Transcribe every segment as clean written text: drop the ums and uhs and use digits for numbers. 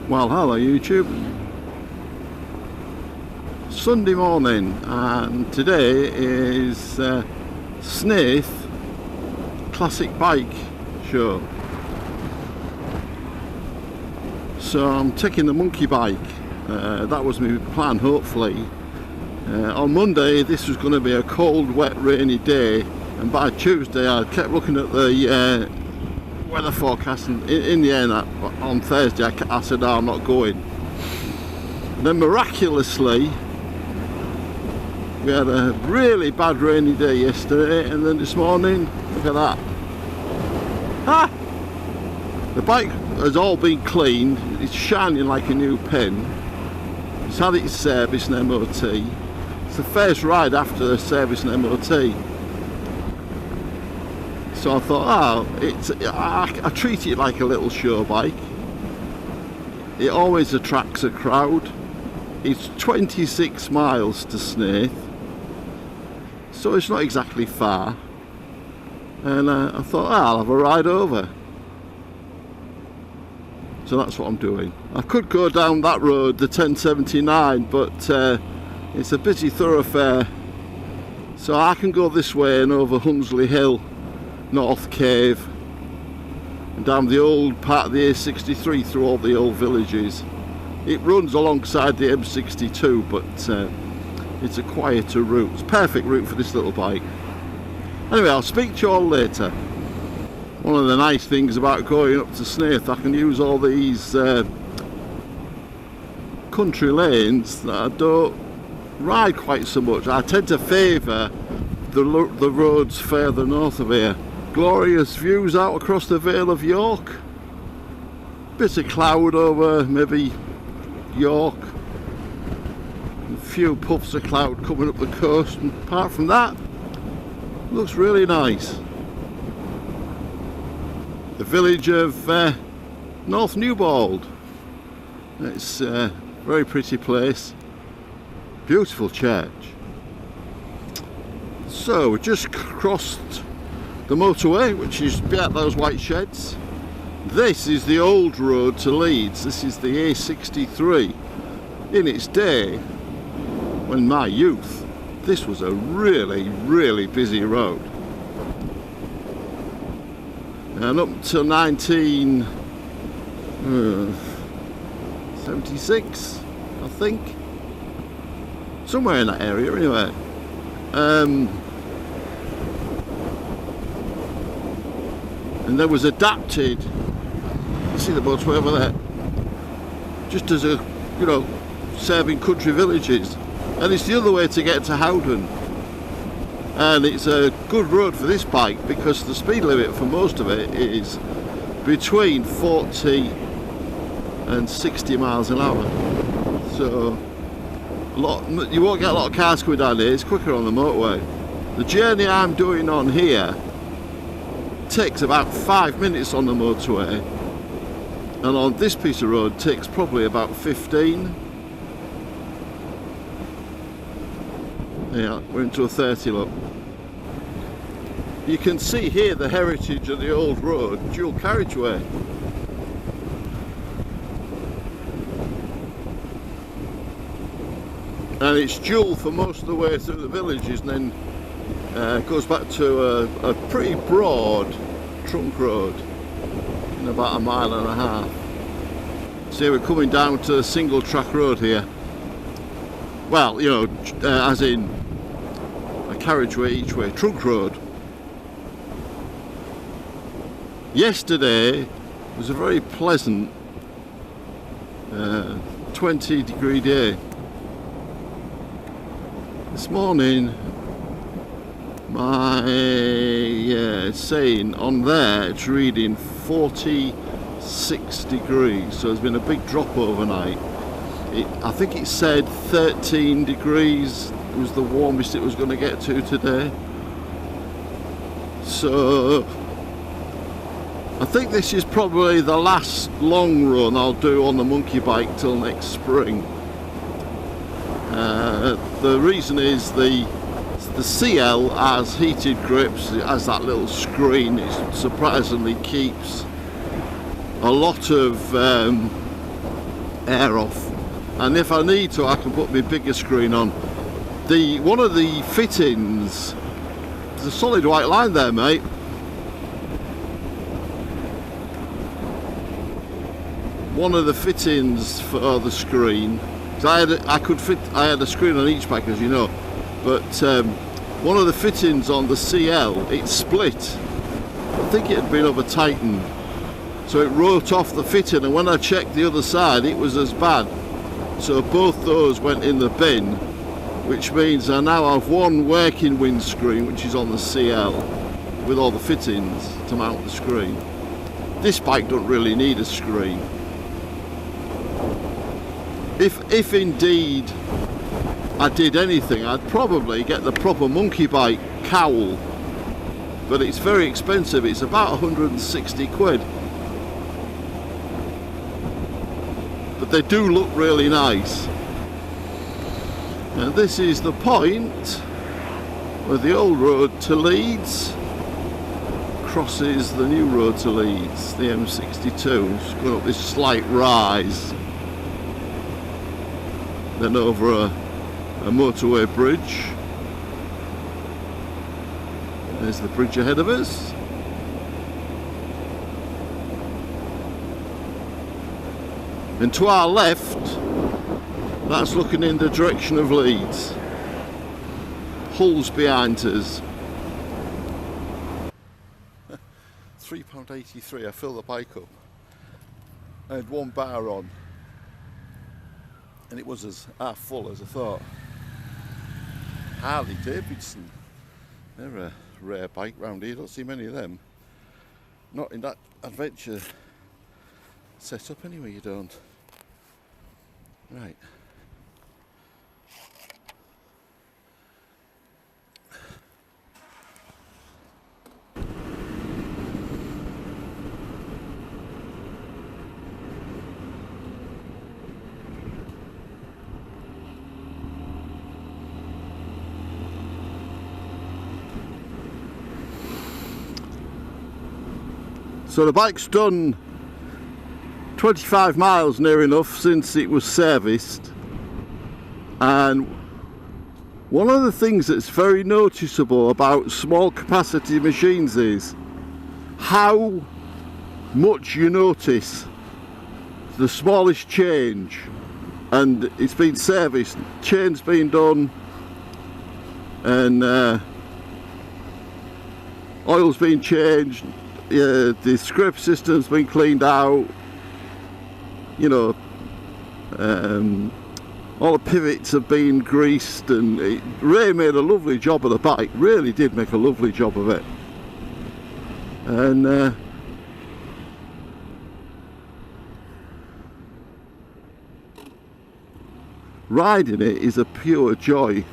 Well, hello YouTube. Sunday morning, and today is Snaith Classic Bike show. So I'm taking the monkey bike. That was my plan, hopefully. On Monday this was going to be a cold, wet, rainy day, and by Tuesday I kept looking at the weather forecast, and in the end on Thursday I said, oh, I'm not going. And then miraculously we had a really bad rainy day yesterday, and then this morning, look at that. Ah! The bike has all been cleaned, it's shining like a new pin. It's had its service and MOT. It's the first ride after the service and MOT. So I thought, I treat it like a little show bike. It always attracts a crowd. It's 26 miles to Snaith, so it's not exactly far. And I thought, I'll have a ride over. So that's what I'm doing. I could go down that road, the 1079, but it's a busy thoroughfare. So I can go this way and over Hunsley Hill, North Cave, and down the old part of the A63 through all the old villages. It runs alongside the M62, but it's a quieter route. It's a perfect route for this little bike. Anyway, I'll speak to you all later. One of the nice things about going up to Snaith, I can use all these country lanes that I don't ride quite so much. I tend to favour the roads further north of here. Glorious views out across the Vale of York. Bit of cloud over maybe York. A few puffs of cloud coming up the coast, and apart from that, looks really nice. The village of North Newbold. It's a very pretty place. Beautiful church. So we just crossed the motorway, which is behind those white sheds. This is the old road to Leeds. This is the A63. In its day, when my youth, this was a really, really busy road. And up to 1976, I think. Somewhere in that area anyway. And there was adapted, you see the motorway over there, just as a, serving country villages. And it's the other way to get to Howden. And it's a good road for this bike because the speed limit for most of it is between 40 and 60 miles an hour. So you won't get a lot of cars coming down here. It's quicker on the motorway. The journey I'm doing on here takes about 5 minutes on the motorway, and on this piece of road takes probably about 15. Yeah, we're into a 30, look. You can see here the heritage of the old road, dual carriageway. And it's dual for most of the way through the villages, and then goes back to a pretty broad trunk road in about a mile and a half. See, we're coming down to a single track road here. Well, as in a carriageway each way, trunk road. Yesterday was a very pleasant 20-degree day. This morning, my saying on there, it's reading 46 degrees, so there's been a big drop overnight. I think it said 13 degrees was the warmest it was going to get to today. So I think this is probably the last long run I'll do on the monkey bike till next spring. The reason is the CL has heated grips, it has that little screen, it surprisingly keeps a lot of air off, and if I need to I can put my bigger screen on. One of the fittings, there's a solid white line there, mate. One of the fittings for the screen, because I had a screen on each bike, as you know, but one of the fittings on the CL, it split. I think it had been over tightened, so it wrote off the fitting, and when I checked the other side it was as bad. So both those went in the bin, which means I now have one working windscreen, which is on the CL, with all the fittings to mount the screen. This bike don't really need a screen. If indeed I did anything, I'd probably get the proper monkey bike cowl, but it's very expensive. It's about 160 quid. But they do look really nice. And this is the point where the old road to Leeds crosses the new road to Leeds, the M62. It's going up this slight rise, then over a motorway bridge. There's the bridge ahead of us. And to our left, that's looking in the direction of Leeds. Hull's behind us. £3.83, I filled the bike up. I had one bar on, and it was as half full as I thought. Harley Davidson, they're a rare bike round here, don't see many of them. Not in that adventure setup anyway, you don't. Right. So the bike's done 25 miles near enough since it was serviced, and one of the things that's very noticeable about small capacity machines is how much you notice the smallest change. And it's been serviced, chain's been done, and oil's been changed, the scrape system's been cleaned out, you know, all the pivots have been greased, and Ray made a lovely job of the bike, really did make a lovely job of it. And riding it is a pure joy.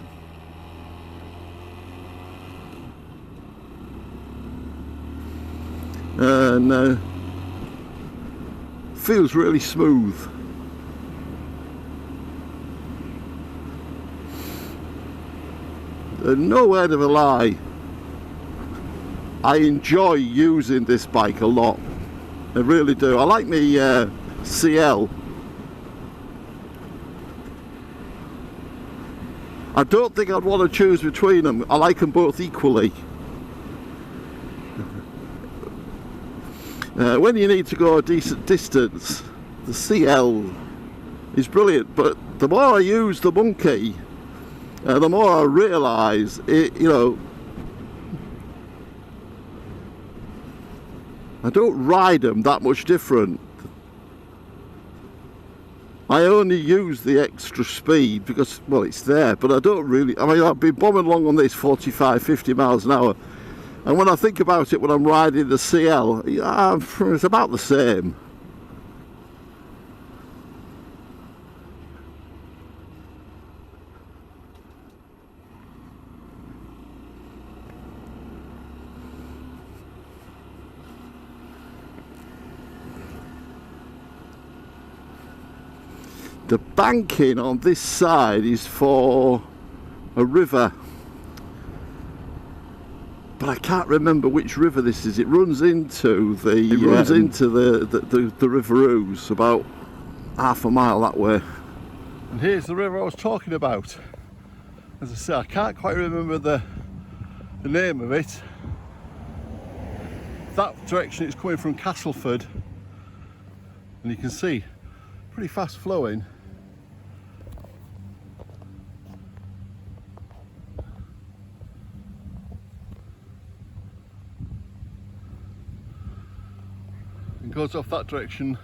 And feels really smooth. No word of a lie, I enjoy using this bike a lot. I really do. I like my CL. I don't think I'd want to choose between them. I like them both equally. When you need to go a decent distance, the CL is brilliant, but the more I use the Monkey, the more I realise it, you know, I don't ride them that much different. I only use the extra speed because, well, it's there, but I don't really, I mean, I've been bombing along on this 45, 50 miles an hour. And when I think about it, when I'm riding the CL, it's about the same. The banking on this side is for a river, but I can't remember which river this is. It runs into the River Ouse, about half a mile that way. And here's the river I was talking about. As I say, I can't quite remember the name of it. That direction it's coming from Castleford, and you can see pretty fast flowing. And goes off that direction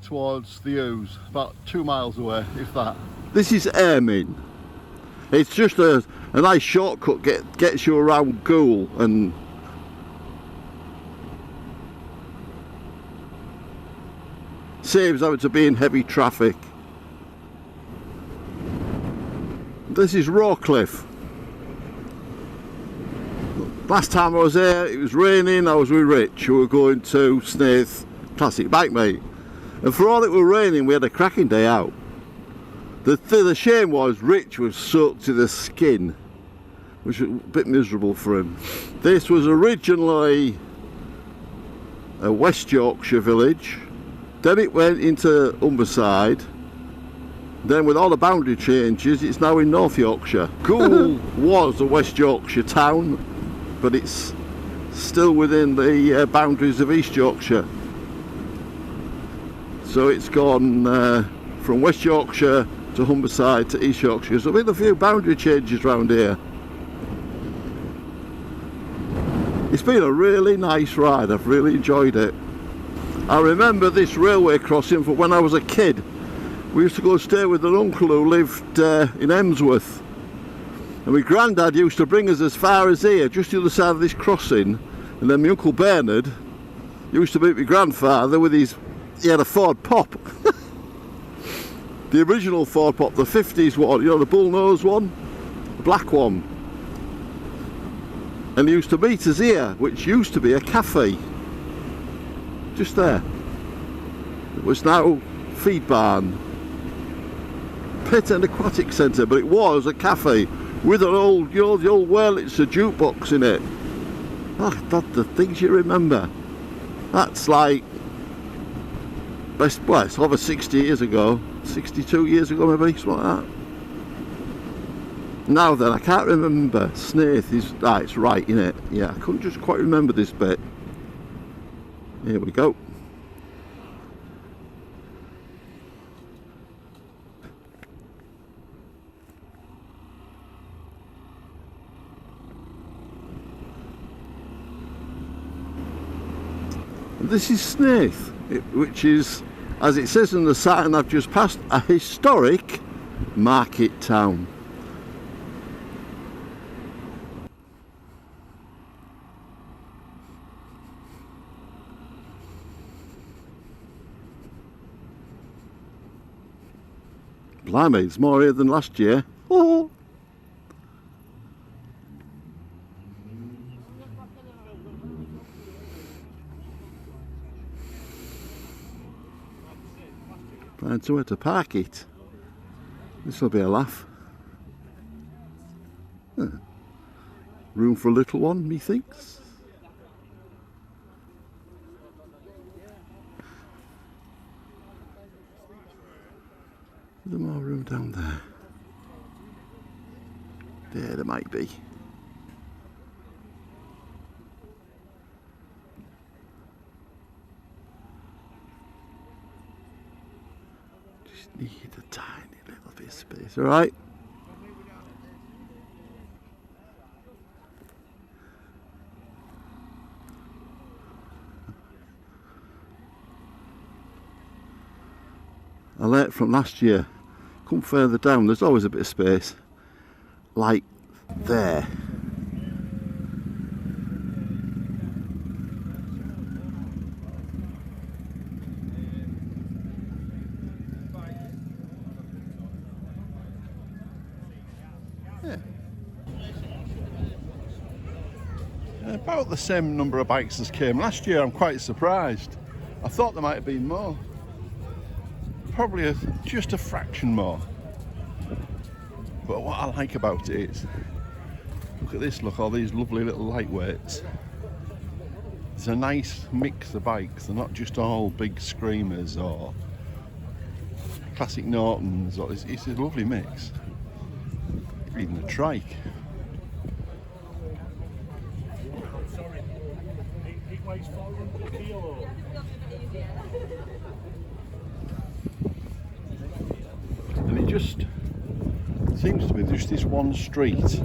towards the Ouse, about 2 miles away, if that. This is Airmin. It's just a nice shortcut, gets you around Goole and saves having to be in heavy traffic. This is Rawcliffe. Last time I was there it was raining, I was with Rich who were going to Snaith Classic Bike Mate, and for all it were raining we had a cracking day out. The shame was Rich was soaked to the skin, which was a bit miserable for him. This was originally a West Yorkshire village, then it went into Humberside, then with all the boundary changes it's now in North Yorkshire. Goole was a West Yorkshire town, but it's still within the boundaries of East Yorkshire. So it's gone from West Yorkshire to Humberside to East Yorkshire. So there's been a few boundary changes around here. It's been a really nice ride, I've really enjoyed it. I remember this railway crossing from when I was a kid. We used to go and stay with an uncle who lived in Emsworth, and my granddad used to bring us as far as here, just the other side of this crossing, and then my uncle Bernard used to meet my grandfather with he had a Ford Pop. The original Ford Pop, the 50s one, you know, the bull nose one, the black one. And he used to meet us here, which used to be a cafe. Just there. It was now feed barn, pit and aquatic centre, but it was a cafe with an old, you know, the old Wurlitzer jukebox in it. Oh, that's the things you remember. That's like, well, it's over 60 years ago, 62 years ago maybe, something like that. Now then, I can't remember. Snaith is, it's right, innit? Yeah, I couldn't just quite remember this bit. Here we go. And this is Snaith, which is, as it says in the sign I've just passed, a historic market town. Blimey, it's more here than last year. Oh. Find somewhere to park it. This will be a laugh. Huh. Room for a little one, methinks. Is there more room down there? There might be. Just need a tiny little bit of space, alright? I learnt from last year. Come further down, there's always a bit of space, like there. Yeah. About the same number of bikes as came last year. I'm quite surprised. I thought there might have been more. Probably just a fraction more, but what I like about it is, look at this, look, all these lovely little lightweights. It's a nice mix of bikes, they're not just all big screamers or classic Nortons. It's a lovely mix. Even the trike. It weighs 400 kilos. And it just seems to be just this one street.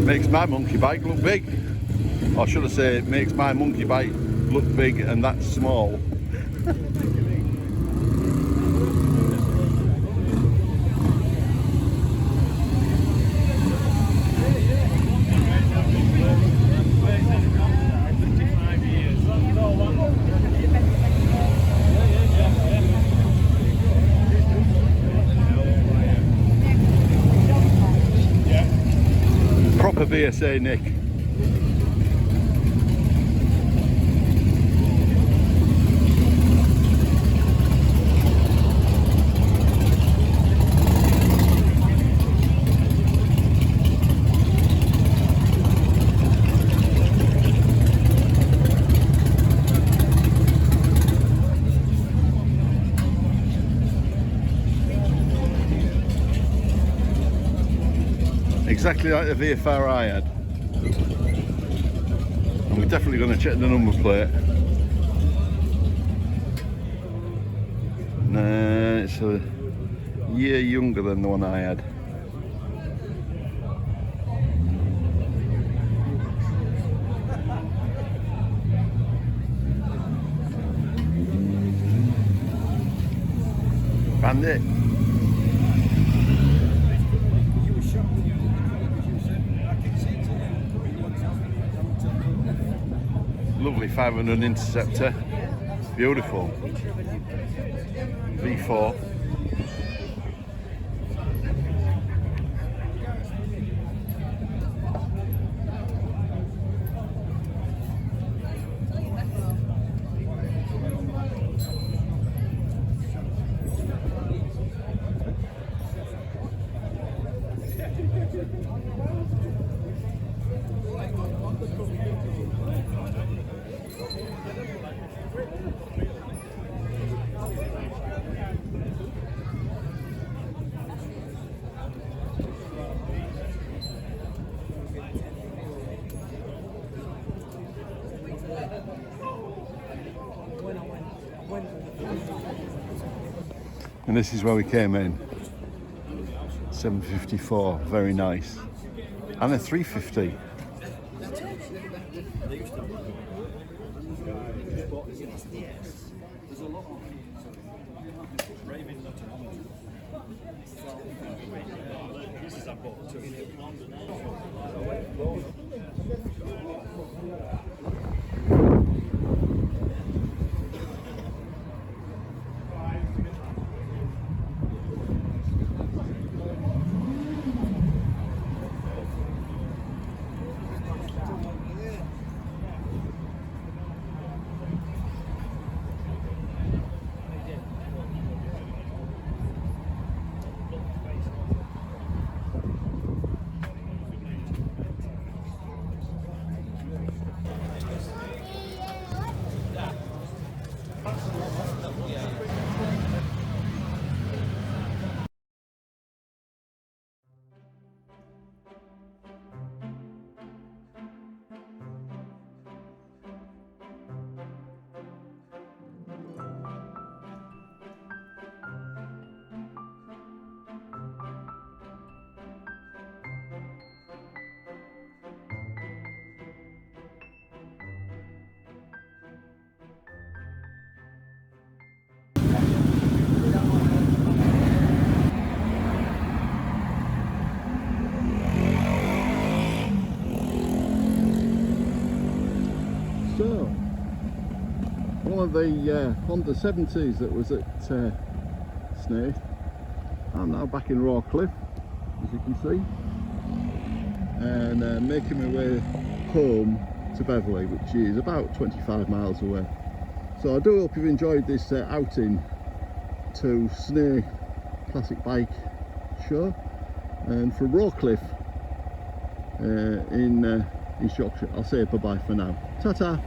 Makes my monkey bike look big, or should I say it makes my monkey bike look big and that's small. Proper VSA Nick. Exactly like the VFR I had. And we're definitely going to check the number plate. Nah, it's a year younger than the one I had. Bandit. Lovely 500 Interceptor, beautiful V4. And this is where we came in. 754, very nice. And a 350. of the Honda 70s that was at Snaith. I'm now back in Rawcliffe, as you can see, and making my way home to Beverley, which is about 25 miles away. So I do hope you've enjoyed this outing to Snaith Classic Bike show, and from Rawcliffe in Yorkshire, I'll say bye bye for now. Ta-ta.